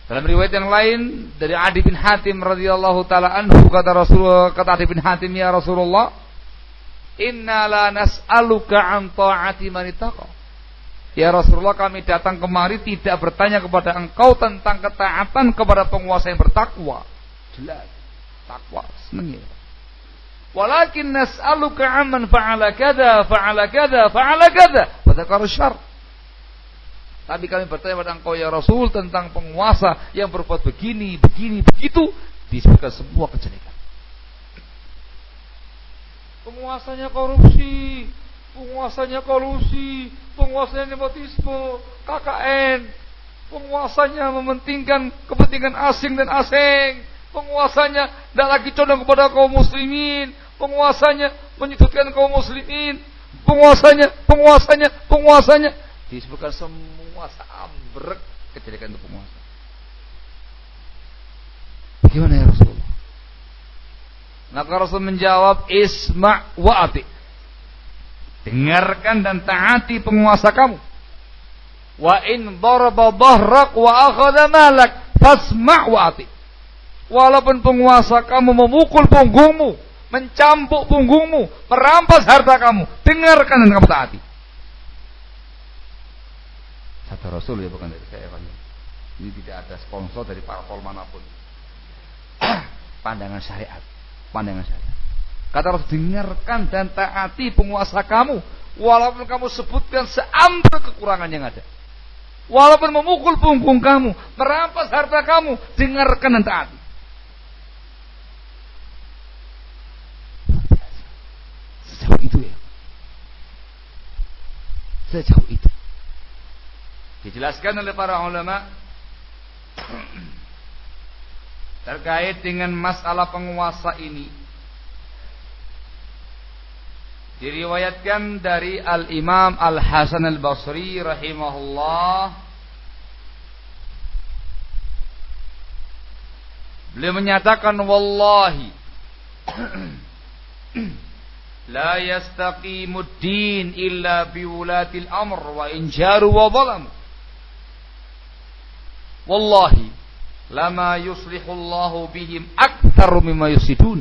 Dalam riwayat yang lain dari Adi bin Hatim radhiyallahu taala anhu, kata Adi bin Hatim, ya Rasulullah, inna la nas'aluka an ta'ati man ittaqa. Ya Rasulullah, kami datang kemari tidak bertanya kepada engkau tentang ketaatan kepada penguasa yang bertakwa. Jelas, takwa, senang ya. Walakin nas'aluka amman fa'ala kadza fa'ala kadza fa'ala kadza wa dzakara syarr. Tapi kami bertanya kepada engkau ya Rasul tentang penguasa yang berbuat begini, begini, begitu, disebutkan semua kejelekan. Penguasanya korupsi, penguasanya kolusi, penguasanya nepotisme, KKN, penguasanya mementingkan kepentingan asing dan asing, penguasanya tidak lagi condong kepada kaum muslimin, penguasanya menyudutkan kaum muslimin, penguasanya disebutkan semua seambrek kejelekan itu penguasa. Bagaimana ya Rasulullah? Maka Rasul menjawab, isma' wa ati. Dengarkan dan taati penguasa kamu. Wa in daraba dhahrak wa akhadha malak fasma' wa ati. Walaupun penguasa kamu memukul punggungmu, mencampuk punggungmu, merampas harta kamu, dengarkan dan kamu taati. Kata Rasul, ya, bukan dari saya. Ini tidak ada sponsor dari parpol manapun. Pandangan syariat. Kata Rasul, dengarkan dan taati penguasa kamu, walaupun kamu sebutkan seambrek kekurangan yang ada, walaupun memukul punggung kamu, merampas harta kamu, dengarkan dan taati. Sejauh itu ya. Sejauh itu. Dijelaskan oleh para ulama terkait dengan masalah penguasa ini. Diriwayatkan dari Al-Imam Al-Hasan Al-Basri rahimahullah, beliau menyatakan, wallahi la yastaqimud din illa biwulatil amr wa in jaru wa zalamu. Wallahi lama yuslihullahu bihim aktsar mimma yusidun.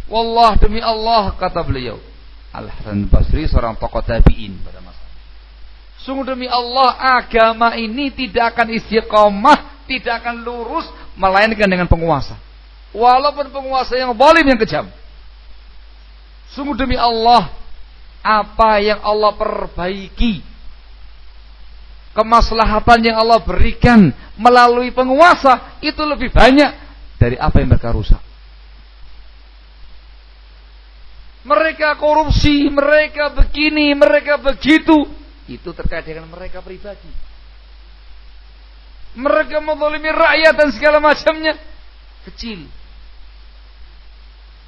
Wallah, demi Allah, kata beliau Al-Hasan Basri, seorang tokoh tabi'in pada masa. Sungguh demi Allah, agama ini tidak akan istiqomah, tidak akan lurus melainkan dengan penguasa, walaupun penguasa yang zalim, yang kejam. Sungguh demi Allah, apa yang Allah perbaiki, kemaslahatan yang Allah berikan melalui penguasa, itu lebih banyak dari apa yang mereka rusak. Mereka korupsi, mereka begini, mereka begitu, itu terkait dengan mereka pribadi. Mereka menzalimi rakyat dan segala macamnya, kecil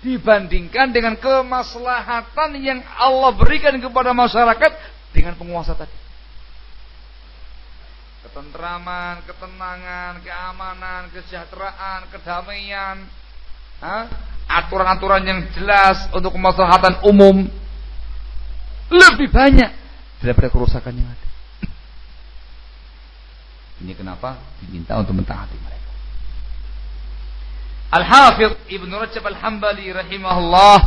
dibandingkan dengan kemaslahatan yang Allah berikan kepada masyarakat dengan penguasa tadi. Ketentraman, ketenangan, keamanan, kesejahteraan, kedamaian, aturan-aturan yang jelas untuk kemaslahatan umum lebih banyak daripada kerusakan yang ada. Ini kenapa diminta untuk mentaati mereka. Al-Hafidh Ibn Rajab Al-Hambali rahimahullah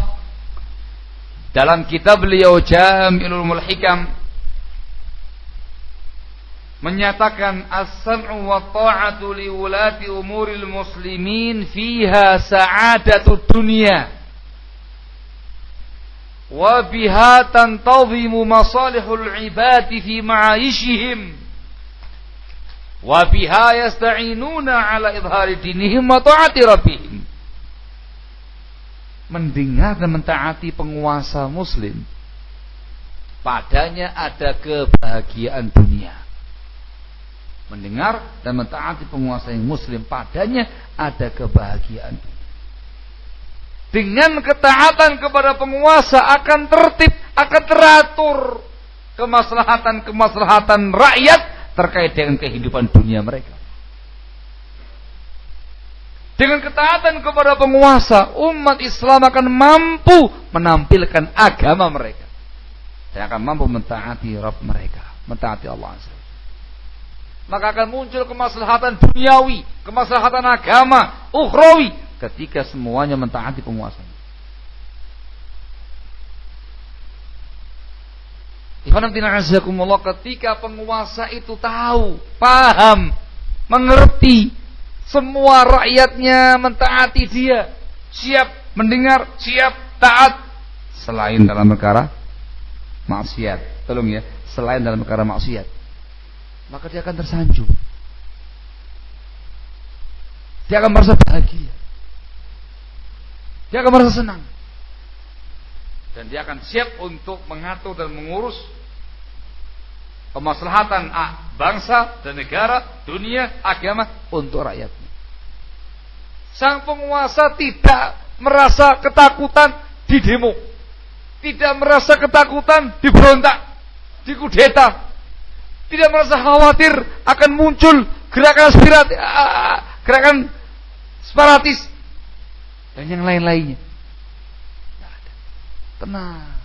dalam kitab beliau Jami'ul Hikam menyatakan, as-sam'u wa ta'atu li wulati umuril muslimin fiha sa'adatud dunya wa biha tantazimu masalihul ibadi fi ma'aishihim wa biha yasta'inuna ala idhari dinihim wa ta'ati rabbihim. Mendengar dan mentaati penguasa muslim, padanya ada kebahagiaan dunia. Mendengar dan mentaati penguasa yang muslim, padanya ada kebahagiaan. Dengan ketaatan kepada penguasa akan tertib, akan teratur kemaslahatan rakyat terkait dengan kehidupan dunia mereka. Dengan ketaatan kepada penguasa, umat Islam akan mampu menampilkan agama mereka dan akan mampu mentaati Rabb mereka, mentaati Allah Azza. maka akan muncul kemaslahatan duniawi, kemaslahatan agama, ukhrawi ketika semuanya mentaati penguasanya. Ketika penguasa itu tahu, paham, mengerti, semua rakyatnya mentaati dia, siap mendengar, siap taat, selain dalam perkara maksiat. Tolong ya, selain dalam perkara maksiat, maka dia akan tersanjung, dia akan merasa bahagia, dia akan merasa senang, dan dia akan siap untuk mengatur dan mengurus kemaslahatan bangsa dan negara, dunia, agama untuk rakyatnya. Sang penguasa tidak merasa ketakutan di demo, tidak merasa ketakutan di berontak, di kudeta, tidak merasa khawatir akan muncul gerakan separatis dan yang lain-lainnya. Tenang.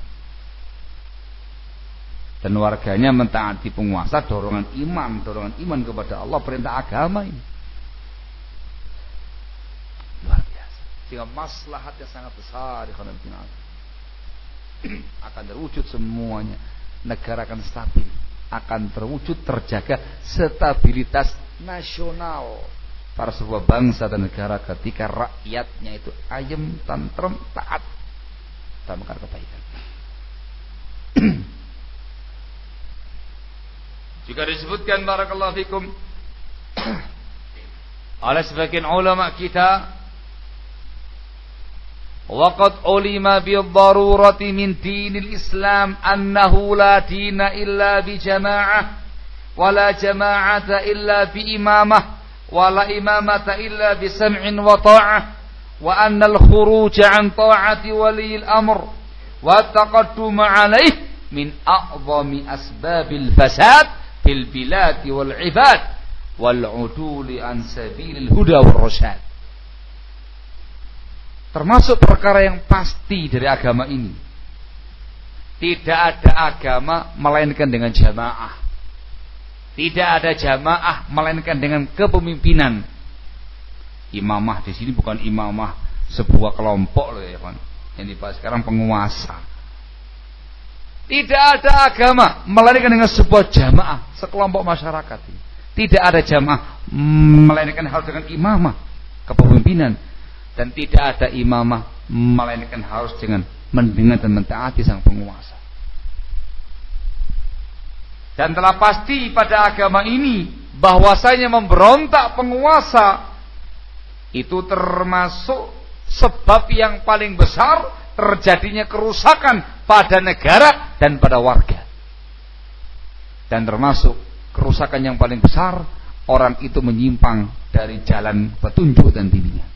Dan warganya mentaati penguasa, dorongan iman kepada Allah, perintah agama ini luar biasa, sehingga maslahatnya sangat besar. Akan terwujud semuanya, negara akan stabil, akan terwujud, terjaga stabilitas nasional para sebuah bangsa dan negara ketika rakyatnya itu ayem, tentrem, taat dalam perkara kebaikan. Juga disebutkan barakallahu fikum oleh sebagian ulama kita, waqad ulima bid-darurati min dinil Islam annahu la dina illa bi jama'ah wa la jama'ata illa bi imamah wa la imamata illa bi sam'in wa ta'ah wa anna al-khuruj an ta'ati wali al-amr wa at-taqaddum alayh min a'zami asbabil fasad fil bilad wal ibad wal uduli an sabilil huda wal rasyad. Termasuk perkara yang pasti dari agama ini, tidak ada agama melainkan dengan jamaah, tidak ada jamaah melainkan dengan kepemimpinan. Imamah di sini bukan imamah sebuah kelompok loh ya kan, yang dibahas sekarang penguasa. Tidak ada agama melainkan dengan sebuah jamaah, sekelompok masyarakat. Tidak ada jamaah melainkan harus dengan imamah, kepemimpinan, dan tidak ada imamah melainkan harus dengan mendengar dan mentaati sang penguasa. Dan telah pasti pada agama ini bahwasanya memberontak penguasa itu termasuk sebab yang paling besar terjadinya kerusakan pada negara dan pada warga. Dan termasuk kerusakan yang paling besar, orang itu menyimpang dari jalan petunjuk dan bimbingan.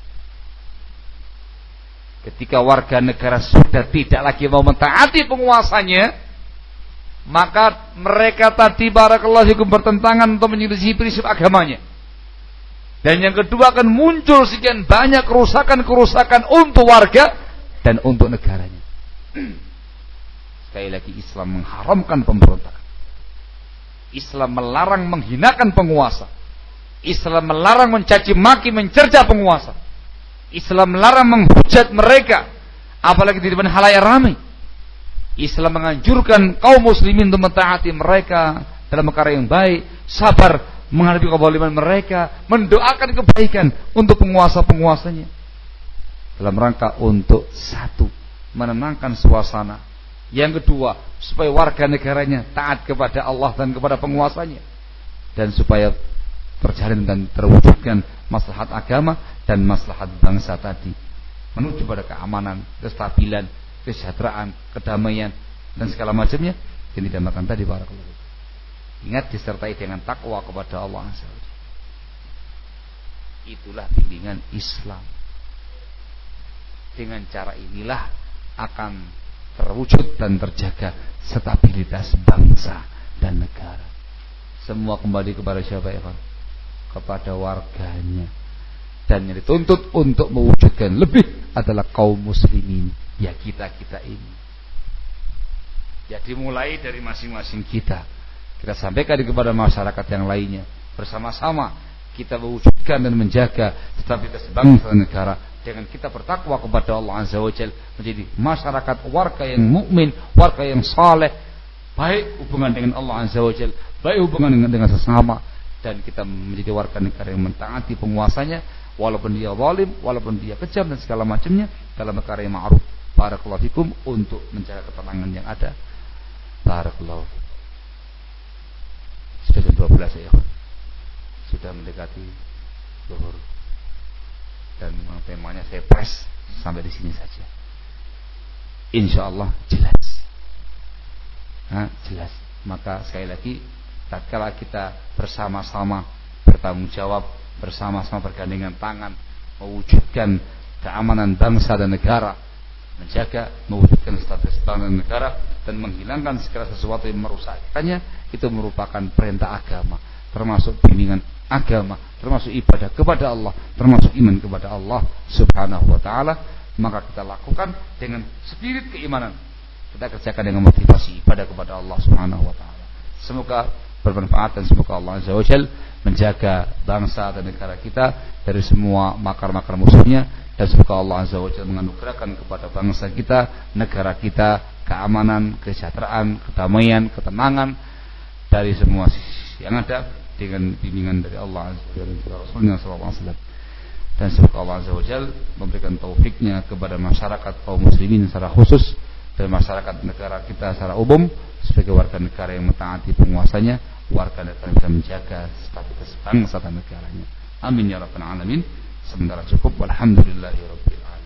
Ketika warga negara sudah tidak lagi mau mentaati penguasanya, maka mereka tadi barakallahu fikum bertentangan untuk menyelisih prinsip agamanya. Dan yang kedua akan muncul sekian banyak kerusakan-kerusakan untuk warga dan untuk negaranya. Sekali lagi, Islam mengharamkan pemberontakan. Islam melarang menghinakan penguasa. Islam melarang mencaci maki, mencerca penguasa. Islam melarang menghujat mereka, apalagi di depan khalayak ramai. Islam menganjurkan kaum muslimin untuk mentaati mereka dalam perkara yang baik, sabar menghadapi kezaliman mereka, mendoakan kebaikan untuk penguasa-penguasanya, dalam rangka untuk satu, menenangkan suasana. Yang kedua, supaya warga negaranya taat kepada Allah dan kepada penguasanya, dan supaya terjalin dan terwujudkan maslahat agama dan maslahat bangsa tadi, menuju pada keamanan, kestabilan, kesejahteraan, kedamaian dan segala macamnya yang dinamakan tadi barakallahu. Ingat, disertai dengan takwa kepada Allah Azza wa Jalla. Itulah bimbingan Islam. Dengan cara inilah akan terwujud dan terjaga stabilitas bangsa dan negara. Semua kembali kepada siapa ya, Pak? Kepada warganya. Dan yang dituntut untuk mewujudkan lebih adalah kaum muslimin, ya kita-kita ini. Jadi mulai dari masing-masing kita sampaikan kepada masyarakat yang lainnya, bersama-sama kita mewujudkan dan menjaga stabilitas bangsa dan negara dengan kita bertakwa kepada Allah Azza wa Jalla, menjadi masyarakat warga yang mukmin, warga yang saleh, baik hubungan dengan Allah Azza wa Jalla, baik hubungan dengan sesama, dan kita menjadi warga negara yang mentaati penguasanya walaupun dia zalim, walaupun dia kejam dan segala macamnya, dalam perkara yang ma'ruf. Barakallahu fikum, untuk menjaga ketenangan yang ada. Barakallahu. Sudah jam 12 ya. Sudah mendekati zuhur. Dan memang temanya saya press sampai di sini saja. Insyaallah jelas. Jelas. Maka sekali lagi, tatkala kita bersama-sama bertanggung jawab, bersama-sama bergandengan tangan mewujudkan keamanan bangsa dan negara, menjaga, mewujudkan stabilitas bangsa dan negara, dan menghilangkan segala sesuatu yang merusakkannya, itu merupakan perintah agama, termasuk bimbingan agama, termasuk ibadah kepada Allah, termasuk iman kepada Allah Subhanahu wa ta'ala. Maka kita lakukan dengan spirit keimanan, kita kerjakan dengan motivasi ibadah kepada Allah Subhanahu wa ta'ala. Semoga bermanfaat, dan semoga Allah Azza wa Jalla menjaga bangsa dan negara kita dari semua makar-makar musuhnya, dan semoga Allah Azza wa Jalla menganugerahkan kepada bangsa kita, negara kita, keamanan, kesejahteraan, kedamaian, ketenangan dari semua sisi yang ada, dengan bimbingan dari Allah Azza wa Jalla dan Rasulnya sallallahu alaihi wasallam. Dan semoga Allah Azza wa Jalla memberikan taufiknya kepada masyarakat kaum muslimin secara khusus, dan masyarakat negara kita secara umum, sebagai warga negara yang mentaati penguasanya, warga negara yang bisa menjaga stabilitas bangsa dan negaranya. Amin ya rabbal alamin. Sementara cukup. Walhamdulillahirabbil alamin.